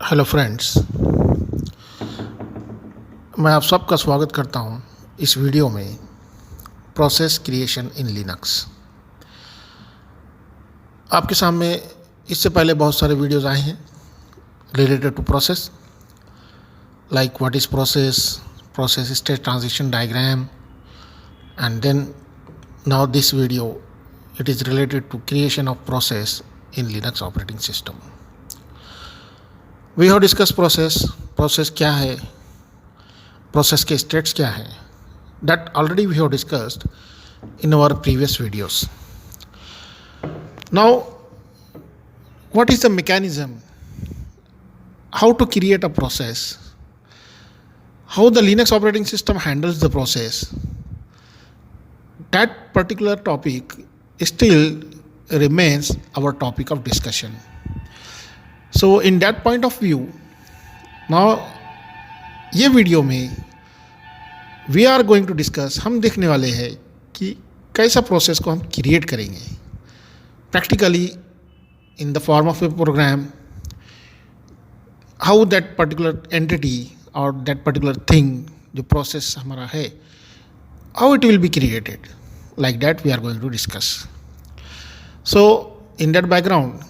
Hello friends, मैं आप सबका स्वागत करता हूं इस वीडियो में प्रोसेस क्रिएशन इन लिनक्स। आपके सामने इससे पहले बहुत सारे वीडियोस आए हैं related to process, like what is process, process state transition diagram, and then now this video it is related to creation of process in Linux operating system. We have discuss process क्या है, process के states क्या है, that already we have discussed in our previous videos. Now what is the mechanism, how to create a process, how the Linux operating system handles the process, that particular topic still remains our topic of discussion. So in that point of view, now ये वीडियो में we are going to discuss, हम देखने वाले हैं कि कैसा process को हम क्रिएट करेंगे practically in the form of a program, how that particular entity और दैट पर्टिकुलर थिंग जो प्रोसेस हमारा है, how it will be created, like that we are going to discuss. So in that background,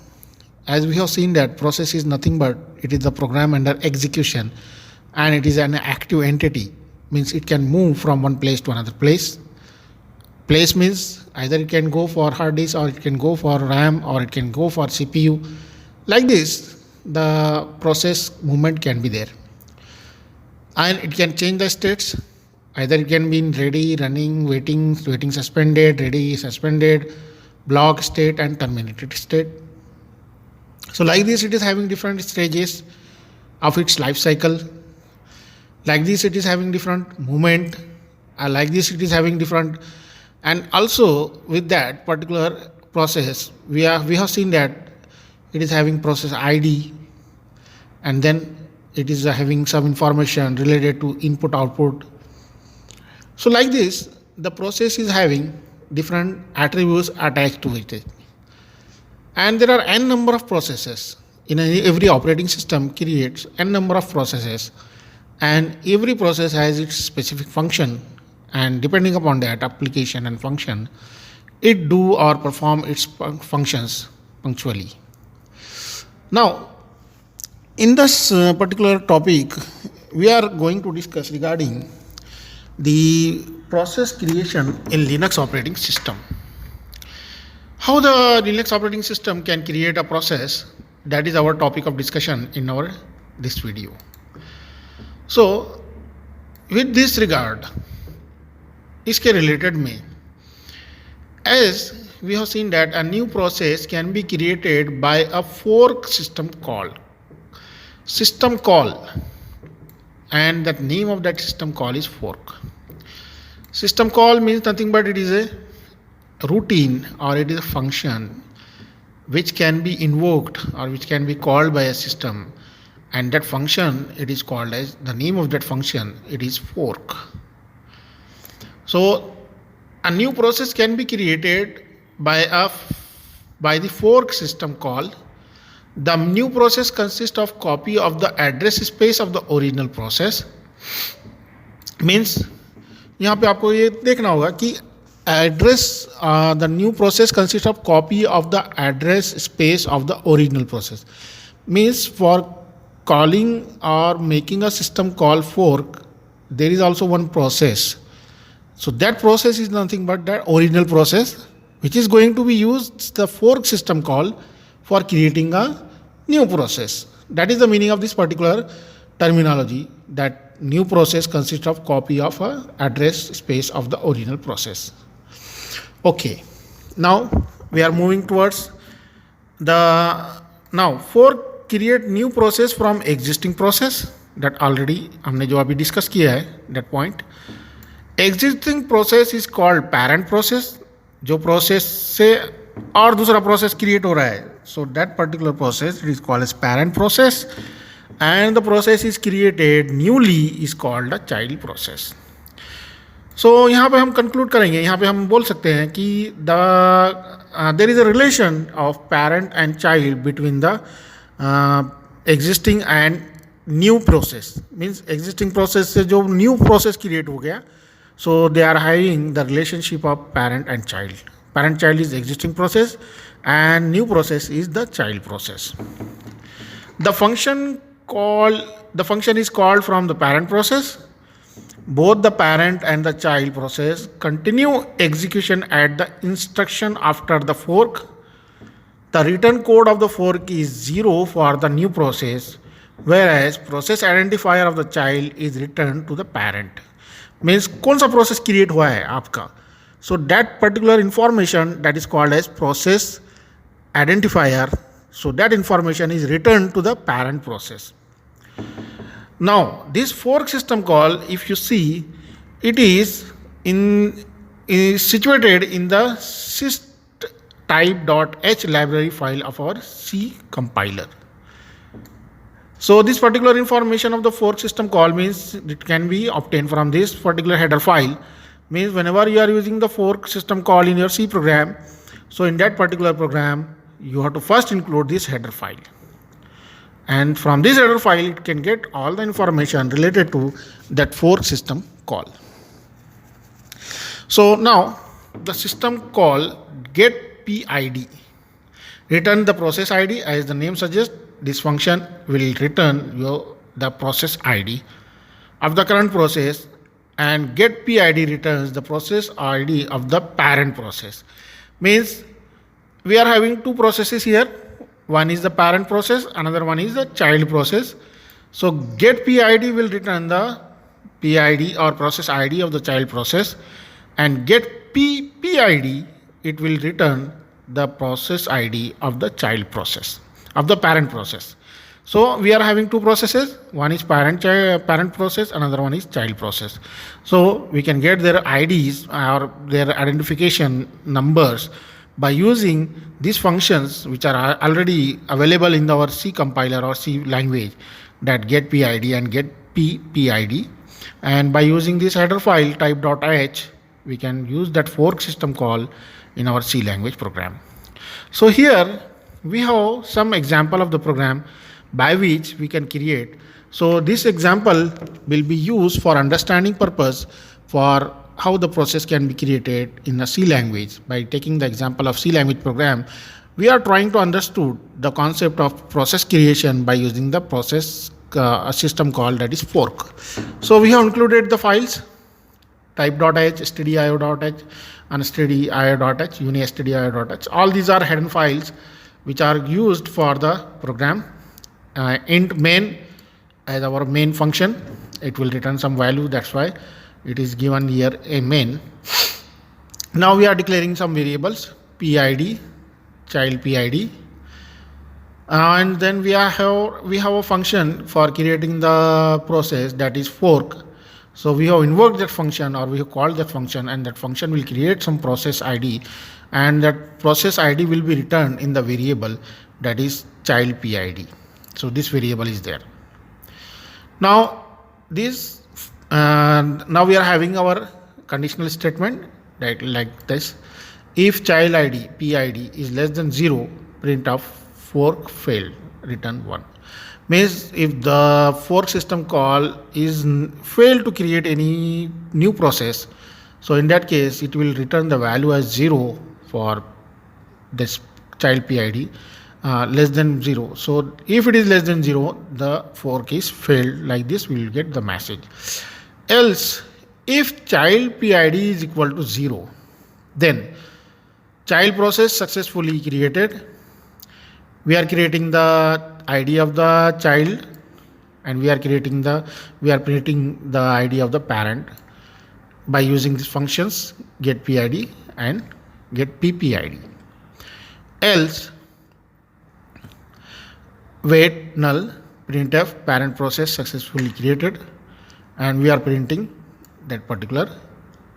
as we have seen that process is nothing but it is the program under execution and it is an active entity, means it can move from one place to another place. Place means either it can go for hard disk or it can go for RAM or it can go for CPU. Like this, the process movement can be there. And it can change the states. Either it can be in ready, running, waiting suspended, ready, suspended, block state and terminated state. So like this, it is having different stages of its life cycle. Like this, it is having different movement. Like this, it is having different, and also with that particular process, we have seen that it is having process ID, and then it is having some information related to input output. So like this, the process is having different attributes attached to it. And there are n number of processes. Every operating system creates n number of processes, and every process has its specific function, and depending upon that application and function, it do or perform its functions punctually. Now, in this particular topic, we are going to discuss regarding the process creation in Linux operating system. How the Linux operating system can create a process, that is our topic of discussion in this video. So with this regard, इसके related में, as we have seen that a new process can be created by a fork system call, and the name of that system call is fork. System call means nothing but it is a routine or it is a function which can be invoked or which can be called by a system, and that function, it is called as, the name of that function, it is fork. So a new process can be created by the fork system call. The new process consists of copy of the address space of the original process. Means यहाँ पे आपको ये देखना होगा कि address, the new process consists of copy of the address space of the original process. Means for calling or making a system call fork, there is also one process. So that process is nothing but that original process which is going to be used, the fork system call, for creating a new process. That is the meaning of this particular terminology, that new process consists of copy of a address space of the original process. Okay, now we are moving towards now fork create new process from existing process, that already हमने जो अभी discuss किया है, that point. Existing process is called parent process, जो process से और दूसरा process create हो रहा है, so that particular process it is called as parent process, and the process is created newly is called a child process. सो यहाँ पे हम कंक्लूड करेंगे, यहाँ पे हम बोल सकते हैं कि there is a relation of parent and child between the existing and new process. Means existing process से जो new process create हो गया, so they are having the relationship of parent and child. Parent child is existing process and new process is the child process. The function is called from the parent process. Both the parent and the child process continue execution at the instruction after the fork. The return code of the fork is 0 for the new process, whereas process identifier of the child is returned to the parent. Means कौन सा process create हुआ है आपका, so that particular information that is called as process identifier, so that information is returned to the parent process. Now this fork system call, if you see, it is situated in the systtype.h library file of our C compiler. So this particular information of the fork system call means it can be obtained from this particular header file. Means whenever you are using the fork system call in your C program, so in that particular program you have to first include this header file, and from this header file it can get all the information related to that fork system call. So now the system call get PID return the process ID. As the name suggests, this function will return the process ID of the current process, and get PID returns the process ID of the parent process. Means we are having two processes here. One is the parent process, another one is the child process. So get PID will return the PID or process ID of the child process, and get PID, it will return the process ID of the child process, of the parent process. So we are having two processes. One is parent process, another one is child process. So we can get their IDs or their identification numbers by using these functions which are already available in our C compiler or C language, that get PID and get PID. And by using this header file type.h, we can use that fork system call in our C language program. So here we have some example of the program by which we can create. So this example will be used for understanding purpose for how the process can be created in a C language. By taking the example of C language program, we are trying to understand the concept of process creation by using the process system call, that is fork. So we have included the files type.h, stdio.h and stdio.h, uni-stdio.h. All these are hidden files which are used for the program. Int main as our main function, it will return some value, that's why it is given here a main. Now we are declaring some variables, PID, child PID, and then we have a function for creating the process, that is fork. So we have invoked that function, or we have called that function, and that function will create some process ID, and that process ID will be returned in the variable, that is child PID. So this variable is there. Now now we are having our conditional statement that like this: if child ID PID is less than 0, print of fork failed, return 1. Means if the fork system call is failed to create any new process, so in that case it will return the value as 0 for this child PID. Less than 0. So if it is less than 0, the fork is failed. Like this we will get the message. Else, if child PID is equal to 0, then child process successfully created. We are creating the ID of the child, and we are printing the ID of the parent by using these functions get PID and get PPID. Else, wait null, printf parent process successfully created, and we are printing that particular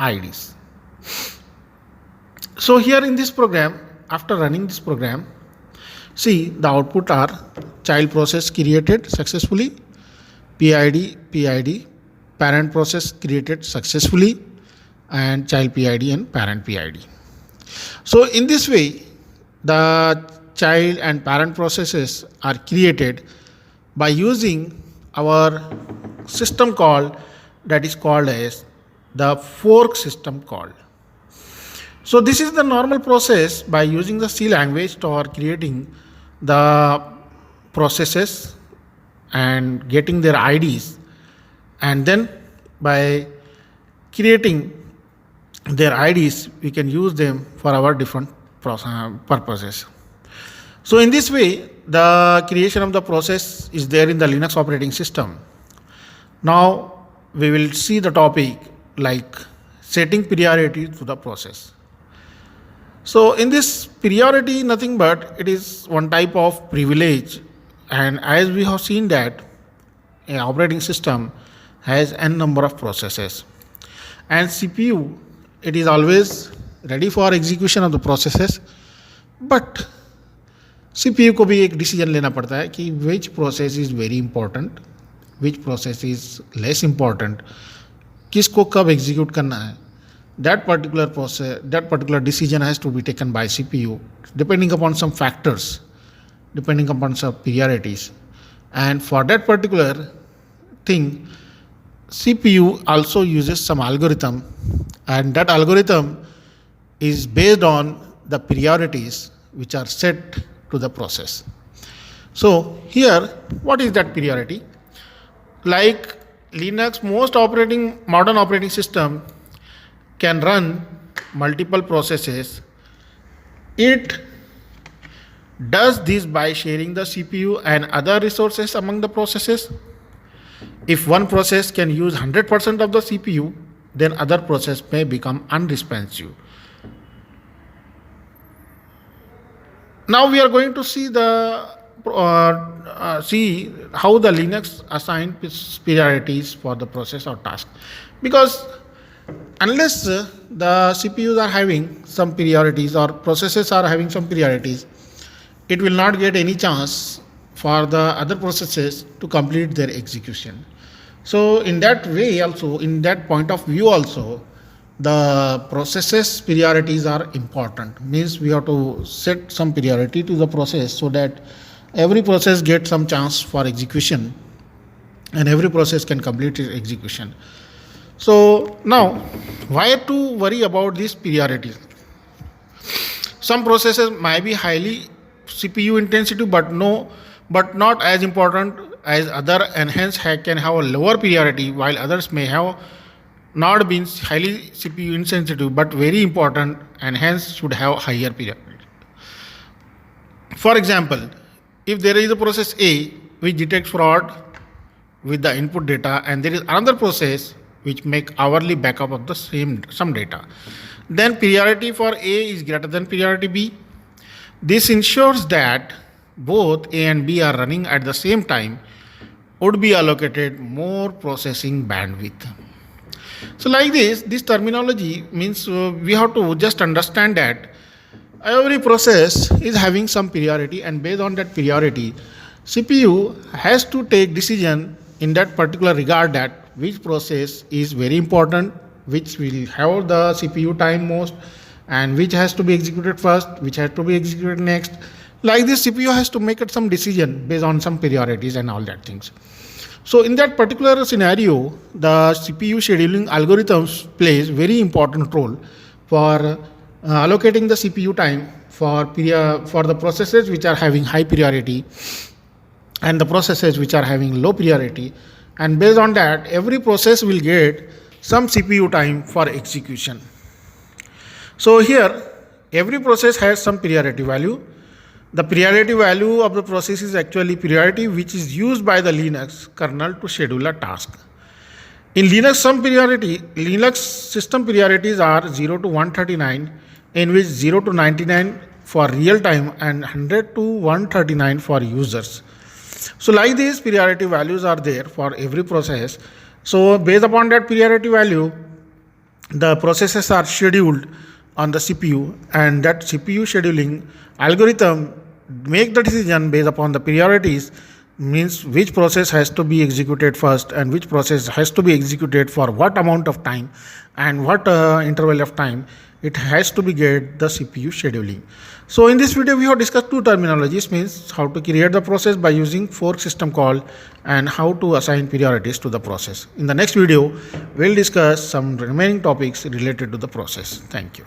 IDs. So here in this program, after running this program, see the output are child process created successfully, PID, parent process created successfully, and child PID and parent PID. So in this way, the child and parent processes are created by using our system called, that is called as the fork system called. So this is the normal process by using the C language for creating the processes and getting their IDs, and then by creating their IDs we can use them for our different purposes. So in this way the creation of the process is there in the Linux operating system. Now we will see the topic like setting priority to the process. So in this priority, nothing but it is one type of privilege, and as we have seen that an operating system has n number of processes, and CPU, it is always ready for execution of the processes, but CPU को भी एक decision लेना पड़ता है कि which process is very important, which process is less important, किसको कब execute करना है. That particular process, that particular decision has to be taken by CPU depending upon some factors, depending upon some priorities, and for that particular thing CPU also uses some algorithm, and that algorithm is based on the priorities which are set to the process. So here, what is that priority? Like Linux, most modern operating system can run multiple processes. It does this by sharing the CPU and other resources among the processes. If one process can use 100% of the CPU, then other process may become unresponsive. Now we are going to see see how the Linux assign priorities for the process or task, because unless the CPUs are having some priorities or processes are having some priorities, it will not get any chance for the other processes to complete their execution. So in that way also, in that point of view also, the processes priorities are important. Means we have to set some priority to the process so that every process gets some chance for execution and every process can complete its execution. So now, why to worry about these priorities? Some processes might be highly CPU intensive, but not as important as other, and hence can have a lower priority, while others may have not been highly CPU insensitive but very important and hence should have higher priority. For example, if there is a process A which detects fraud with the input data, and there is another process which make hourly backup of the some data, then priority for A is greater than priority B. This ensures that both A and B are running at the same time would be allocated more processing bandwidth. So like this terminology means we have to just understand that every process is having some priority, and based on that priority, CPU has to take decision in that particular regard that which process is very important, which will have the CPU time most, and which has to be executed first, which has to be executed next. Like this, CPU has to make some decision based on some priorities and all that things. So in that particular scenario, the CPU scheduling algorithms plays very important role for allocating the CPU time for the processes which are having high priority and the processes which are having low priority, and based on that every process will get some CPU time for execution. So here every process has some priority value. The priority value of the process is actually priority which is used by the Linux kernel to schedule a task. In Linux system priorities are 0 to 139, in which 0 to 99 for real time and 100 to 139 for users. So like these priority values are there for every process. So based upon that priority value, the processes are scheduled on the CPU, and that CPU scheduling algorithm make the decision based upon the priorities means which process has to be executed first and which process has to be executed for what amount of time and what interval of time, it has to be get the CPU scheduling. So in this video we have discussed two terminologies, means how to create the process by using fork system call and how to assign priorities to the process. In the next video we'll discuss some remaining topics related to the process. Thank you.